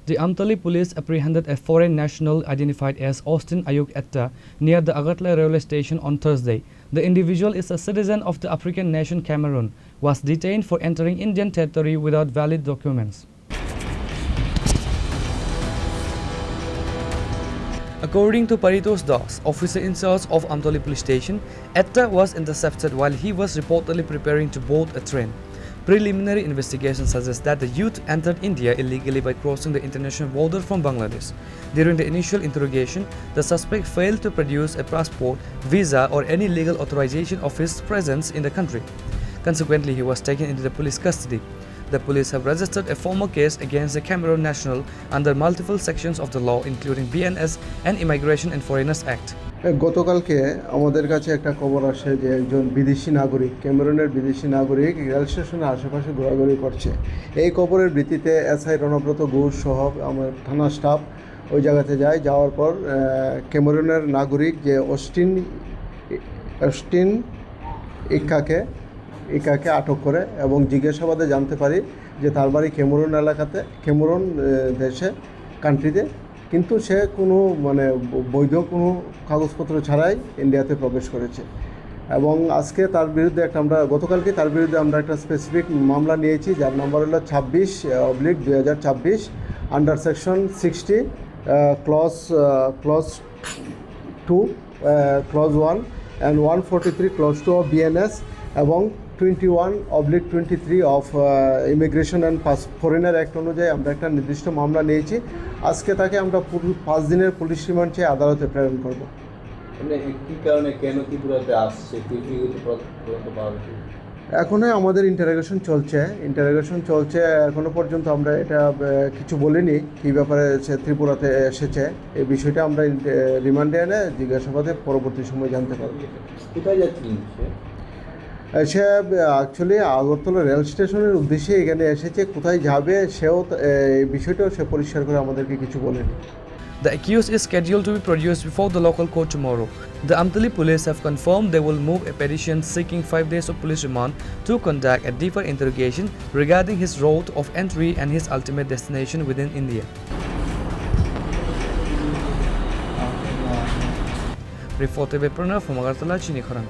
The Amtali Police apprehended a foreign national identified as Austin Ayuk Etta near the Agartala Railway Station on Thursday. The individual is a citizen of the African nation Cameroon, was detained for entering Indian territory without valid documents. According to Paritos Das, officer in charge of Amtali Police Station, Etta was intercepted while he was reportedly preparing to board a train. Preliminary investigation suggests that the youth entered India illegally by crossing the international border from Bangladesh. During the initial interrogation, the suspect failed to produce a passport, visa, or any legal authorization of his presence in the country. Consequently, he was taken into the police custody. The police have registered a formal case against the Cameroon national under multiple sections of the law, including BNS and Immigration and Foreigners Act. গতকালকে আমাদের কাছে একটা খবর আসে যে একজন বিদেশি নাগরিক, ক্যামেরুনের বিদেশি নাগরিক রেল স্টেশনের আশেপাশে ঘোরাঘুরি করছে। এই খবরের ভিত্তিতে এসআই রণব্রত ঘোষ সহ আমার থানা স্টাফ ওই জায়গাতে যায়। যাওয়ার পর ক্যামেরুনের নাগরিক যে অস্টিন ইক্কাকে আটক করে এবং জিজ্ঞাসাবাদে জানতে পারি যে তার বাড়ি ক্যামেরুন এলাকাতে, ক্যামেরুন দেশে, কান্ট্রিতে, কিন্তু সে কোনো বৈধ কোনো কাগজপত্র ছাড়াই ইন্ডিয়াতে প্রবেশ করেছে। এবং আজকে তার বিরুদ্ধে গতকালকে তার বিরুদ্ধে আমরা একটা স্পেসিফিক মামলা নিয়েছি, যার নম্বর হলো 26/2024 under section 60 clause 2 clause 1 and 143 clause 2 of BNS এবং 21/23 of immigration and foreigner act অনুযায়ী আমরা একটা নির্দিষ্ট মামলা নিয়েছি। আজকে তাকে আমরা 5 দিনের পুলিশ রিমান্ড চেয়ে আদালতে প্রেরণ করব। কী কারণে, কেন ত্রিপুরাতে আসছে? এখনও আমাদের ইন্টারোগেশন চলছে। এখনও পর্যন্ত আমরা এটা কিছু বলিনি কী ব্যাপারে সে ত্রিপুরাতে এসেছে। এই বিষয়টা আমরা রিমান্ডে এনে জিজ্ঞাসাবাদে পরবর্তী সময় জানতে পারব। কোথায় যাচ্ছিলেন সে অ্যাকচুয়ালি আগরতলা রেল স্টেশনের উদ্দেশ্যে এখানে এসেছে। কোথায় যাবে সেও এই বিষয়টাও সে পরিষ্কার করে আমাদেরকে কিছু বলেনি। The accused is scheduled to be produced before the local court tomorrow. The Amtali Police have confirmed they will move a petition seeking 5 days of police remand to conduct a deeper interrogation regarding his route of entry and his ultimate destination within India. Reported by Pranav from Agartala, Chini, Khorang.